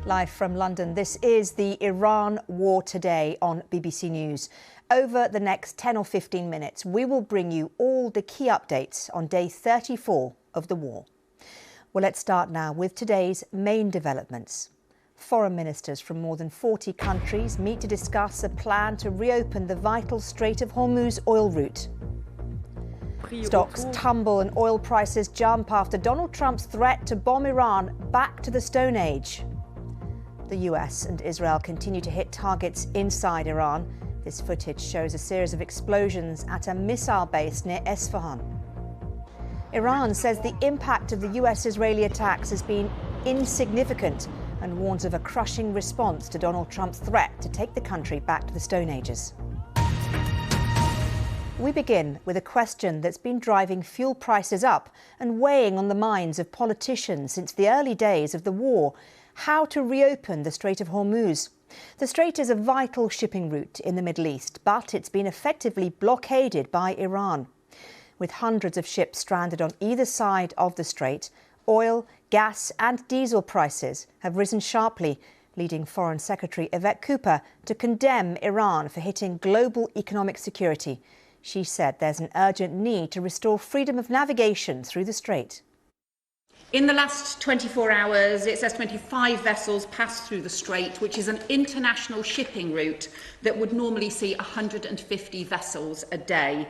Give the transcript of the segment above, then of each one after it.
Live from London, this is the Iran War Today on BBC News. Over the next 10 or 15 minutes, we will bring you all the key updates on day 34 of the war. Well, let's start now with today's main developments. Foreign ministers from more than 40 countries meet to discuss a plan to reopen the vital Strait of Hormuz oil route. Stocks tumble and oil prices jump after Donald Trump's threat to bomb Iran back to the Stone Age. The US and Israel continue to hit targets inside Iran. This footage shows a series of explosions at a missile base near Isfahan. Iran says the impact of the US-Israeli attacks has been insignificant and warns of a crushing response to Donald Trump's threat to take the country back to the Stone Ages. We begin with a question that's been driving fuel prices up and weighing on the minds of politicians since the early days of the war: how to reopen the Strait of Hormuz. The strait is a vital shipping route in the Middle East, but it's been effectively blockaded by Iran. With hundreds of ships stranded on either side of the strait, oil, gas and diesel prices have risen sharply, leading Foreign Secretary Yvette Cooper to condemn Iran for hitting global economic security. She said there's an urgent need to restore freedom of navigation through the strait. In the last 24 hours, it's estimated 5 vessels passed through the strait, which is an international shipping route that would normally see 150 vessels a day.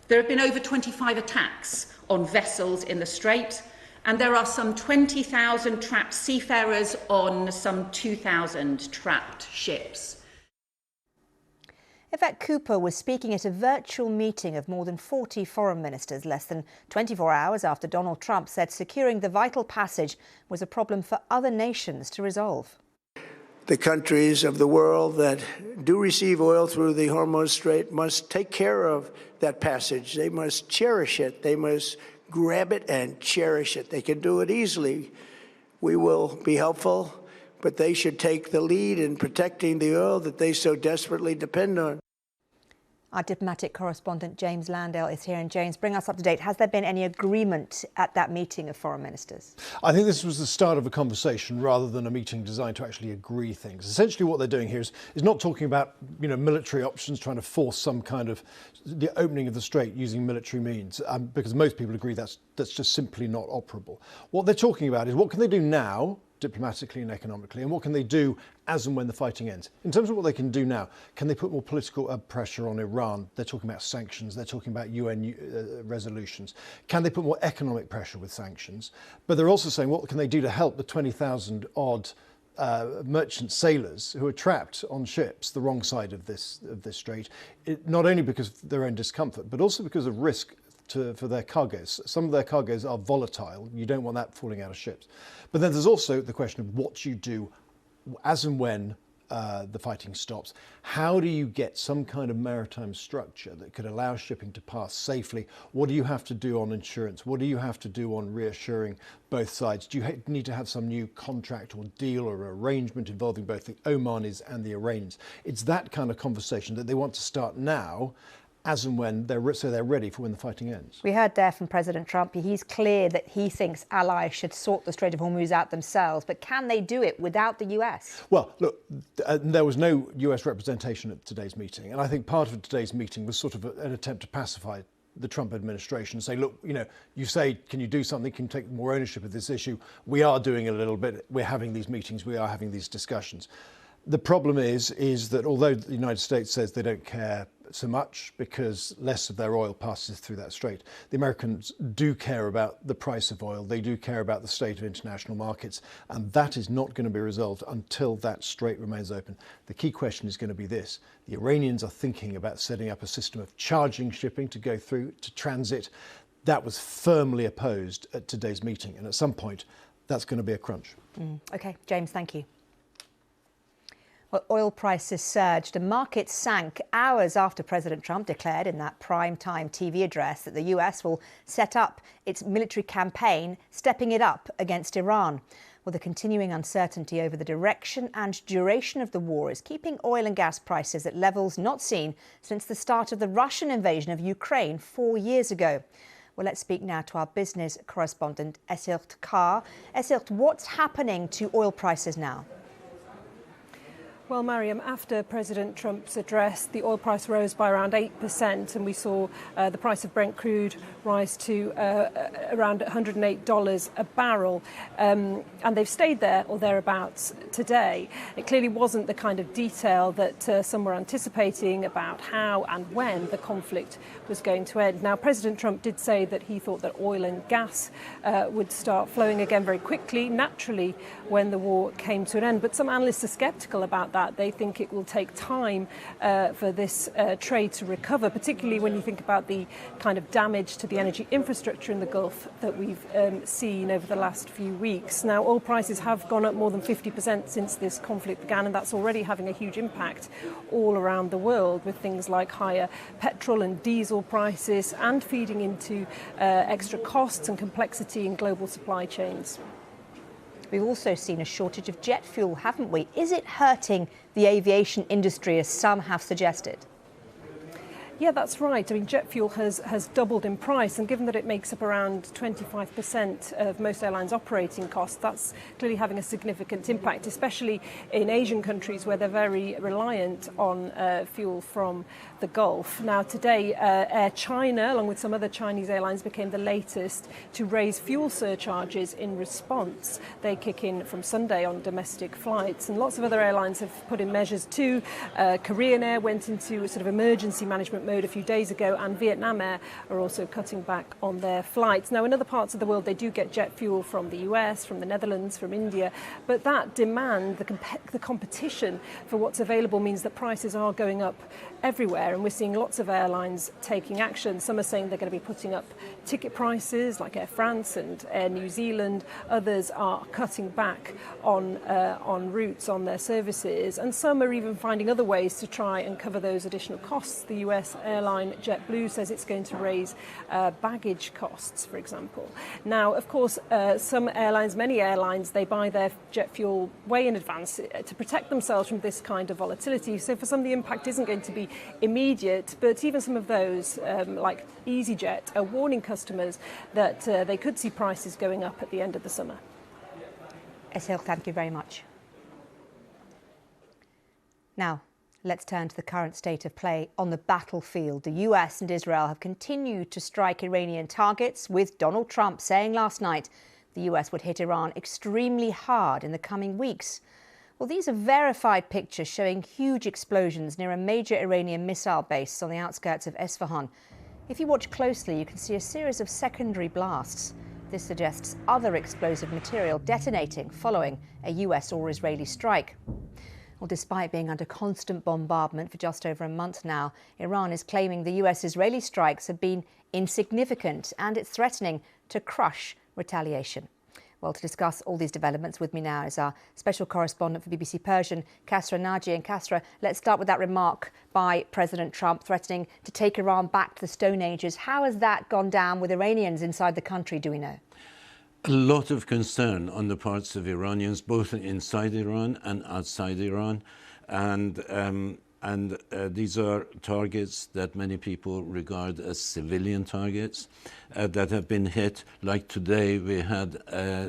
There have been over 25 attacks on vessels in the strait, and there are some 20,000 trapped seafarers on some 2,000 trapped ships. Yvette Cooper was speaking at a virtual meeting of more than 40 foreign ministers less than 24 hours after Donald Trump said securing the vital passage was a problem for other nations to resolve. The countries of the world that do receive oil through the Hormuz Strait must take care of that passage. They must cherish it. They must grab it and cherish it. They can do it easily. We will be helpful, but they should take the lead in protecting the oil that they so desperately depend on. Our diplomatic correspondent James Landale is here. And James, bring us up to date. Has there been any agreement at that meeting of foreign ministers? I think this was the start of a conversation rather than a meeting designed to actually agree things. Essentially what they're doing here is not talking about military options, trying to force some kind of the opening of the strait using military means, because most people agree that's just simply not operable. What they're talking about is what can they do now, diplomatically and economically, and what can they do as and when the fighting ends. In terms of what they can do now, can they put more political pressure on Iran? They're talking about sanctions, they're talking about UN resolutions. Can they put more economic pressure with sanctions? But they're also saying what can they do to help the 20,000 odd merchant sailors who are trapped on ships the wrong side of this strait, not only because of their own discomfort, but also because of risk for their cargoes. Some of their cargoes are volatile. You don't want that falling out of ships. But then there's also the question of what you do as and when the fighting stops. How do you get some kind of maritime structure that could allow shipping to pass safely? What do you have to do on insurance? What do you have to do on reassuring both sides? Do you need to have some new contract or deal or arrangement involving both the Omanis and the Iranians? It's that kind of conversation that they want to start now, as and when they're ready for when the fighting ends. We heard there from President Trump. He's clear that he thinks allies should sort the Strait of Hormuz out themselves. But can they do it without the US? Well, look, there was no US representation at today's meeting. And I think part of today's meeting was sort of an attempt to pacify the Trump administration and say, look, you say, can you do something? Can you take more ownership of this issue? We are doing a little bit. We're having these meetings. We are having these discussions. The problem is that although the United States says they don't care so much because less of their oil passes through that strait, the Americans do care about the price of oil. They do care about the state of international markets, and that is not going to be resolved until that strait remains open. The key question is going to be this. The Iranians are thinking about setting up a system of charging shipping to go through to transit. That was firmly opposed at today's meeting, and at some point that's going to be a crunch. OK, James, thank you. Well, oil prices surged and markets sank hours after President Trump declared in that prime-time TV address that the US will set up its military campaign, stepping it up against Iran. Well, the continuing uncertainty over the direction and duration of the war is keeping oil and gas prices at levels not seen since the start of the Russian invasion of Ukraine 4 years ago. Well, let's speak now to our business correspondent, Esirt Kar. Esirt, what's happening to oil prices now? Well, Mariam, after President Trump's address, the oil price rose by around 8%, and we saw the price of Brent crude rise to around $108 a barrel. And they've stayed there or thereabouts today. It clearly wasn't the kind of detail that some were anticipating about how and when the conflict was going to end. Now, President Trump did say that he thought that oil and gas would start flowing again very quickly, naturally, when the war came to an end. But some analysts are skeptical about that. They think it will take time for this trade to recover, particularly when you think about the kind of damage to the energy infrastructure in the Gulf that we've seen over the last few weeks. Now, oil prices have gone up more than 50% since this conflict began, and that's already having a huge impact all around the world, with things like higher petrol and diesel prices and feeding into extra costs and complexity in global supply chains. We've also seen a shortage of jet fuel, haven't we? Is it hurting the aviation industry, as some have suggested? Yeah, that's right. I mean, jet fuel has doubled in price, and given that it makes up around 25% of most airlines' operating costs, that's clearly having a significant impact, especially in Asian countries where they're very reliant on fuel from the Gulf. Now, today, Air China, along with some other Chinese airlines, became the latest to raise fuel surcharges in response. They kick in from Sunday on domestic flights, and lots of other airlines have put in measures too. Korean Air went into a sort of emergency management mode a few days ago, and Vietnam Air are also cutting back on their flights. Now, in other parts of the world, they do get jet fuel from the US, from the Netherlands, from India, but that demand, the competition for what's available, means that prices are going up everywhere, and we're seeing lots of airlines taking action. Some are saying they're going to be putting up ticket prices, like Air France and Air New Zealand. Others are cutting back on routes, on their services, and some are even finding other ways to try and cover those additional costs. The US airline JetBlue says it's going to raise baggage costs, for example. Now, of course, some airlines, many airlines, they buy their jet fuel way in advance to protect themselves from this kind of volatility. So for some, the impact isn't going to be immediate, but even some of those, like EasyJet, are warning customers that they could see prices going up at the end of the summer. Esil, thank you very much. Now, let's turn to the current state of play on the battlefield. The US and Israel have continued to strike Iranian targets, with Donald Trump saying last night the US would hit Iran extremely hard in the coming weeks. Well, these are verified pictures showing huge explosions near a major Iranian missile base on the outskirts of Isfahan. If you watch closely, you can see a series of secondary blasts. This suggests other explosive material detonating following a US or Israeli strike. Well, despite being under constant bombardment for just over a month now, Iran is claiming the US-Israeli strikes have been insignificant, and it's threatening to crush retaliation. Well, to discuss all these developments with me now is our special correspondent for BBC Persian, Kasra Naji. And Kasra, let's start with that remark by President Trump threatening to take Iran back to the Stone Ages. How has that gone down with Iranians inside the country, do we know? A lot of concern on the parts of Iranians, both inside Iran and outside Iran. And these are targets that many people regard as civilian targets that have been hit. Like today, we had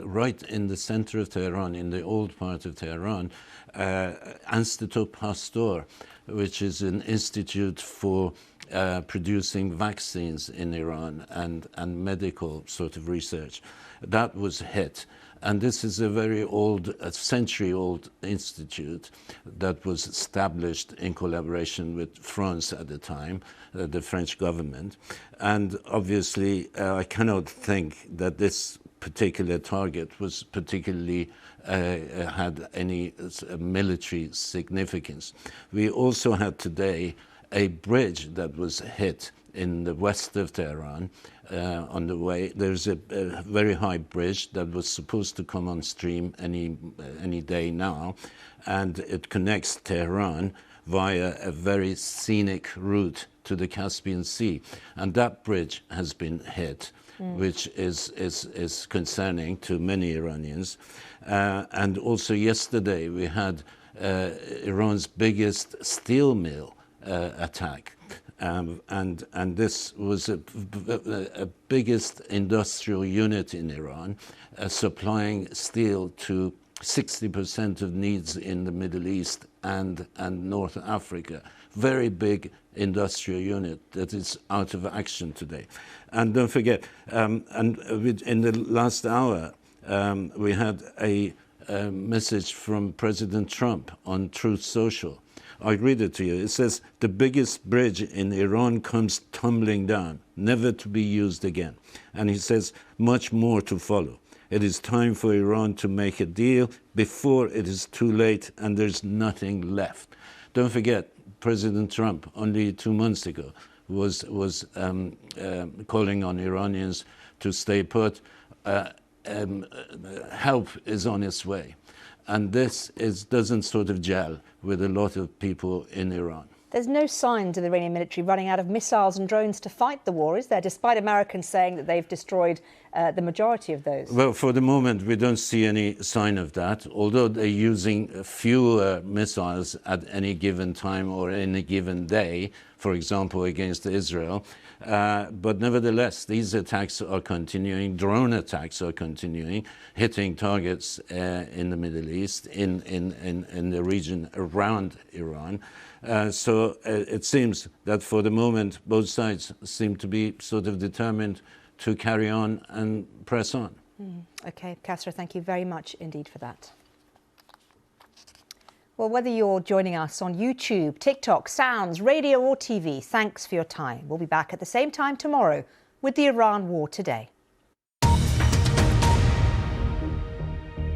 right in the center of Tehran, in the old part of Tehran, Institut Pasteur, which is an institute for producing vaccines in Iran and medical sort of research. That was hit. And this is a very old, a century-old institute that was established in collaboration with France at the time, the French government. And obviously, I cannot think that this particular target was particularly had any military significance. We also had today a bridge that was hit in the west of Tehran. On the way, there's a very high bridge that was supposed to come on stream any day now, and it connects Tehran via a very scenic route to the Caspian Sea, and that bridge has been hit, which is concerning to many Iranians. And also yesterday we had Iran's biggest steel mill attack. And this was a biggest industrial unit in Iran, supplying steel to 60% of needs in the Middle East and North Africa. Very big industrial unit that is out of action today. And don't forget, in the last hour, we had a message from President Trump on Truth Social. I'll read it to you. It says, "The biggest bridge in Iran comes tumbling down, never to be used again." And he says, "Much more to follow. It is time for Iran to make a deal before it is too late and there's nothing left." Don't forget, President Trump, only 2 months ago, was calling on Iranians to stay put. Help is on its way. And this doesn't sort of gel with a lot of people in Iran. There's no signs of the Iranian military running out of missiles and drones to fight the war, is there, despite Americans saying that they've destroyed the majority of those? Well, for the moment, we don't see any sign of that, although they're using fewer missiles at any given time or any given day, for example, against Israel. But nevertheless, these attacks are continuing, drone attacks are continuing, hitting targets in the Middle East, in the region around Iran. So it seems that for the moment, both sides seem to be sort of determined to carry on and press on. OK, Khasra, thank you very much indeed for that. Well, whether you're joining us on YouTube, TikTok, Sounds, radio or TV, thanks for your time. We'll be back at the same time tomorrow with the Iran War Today.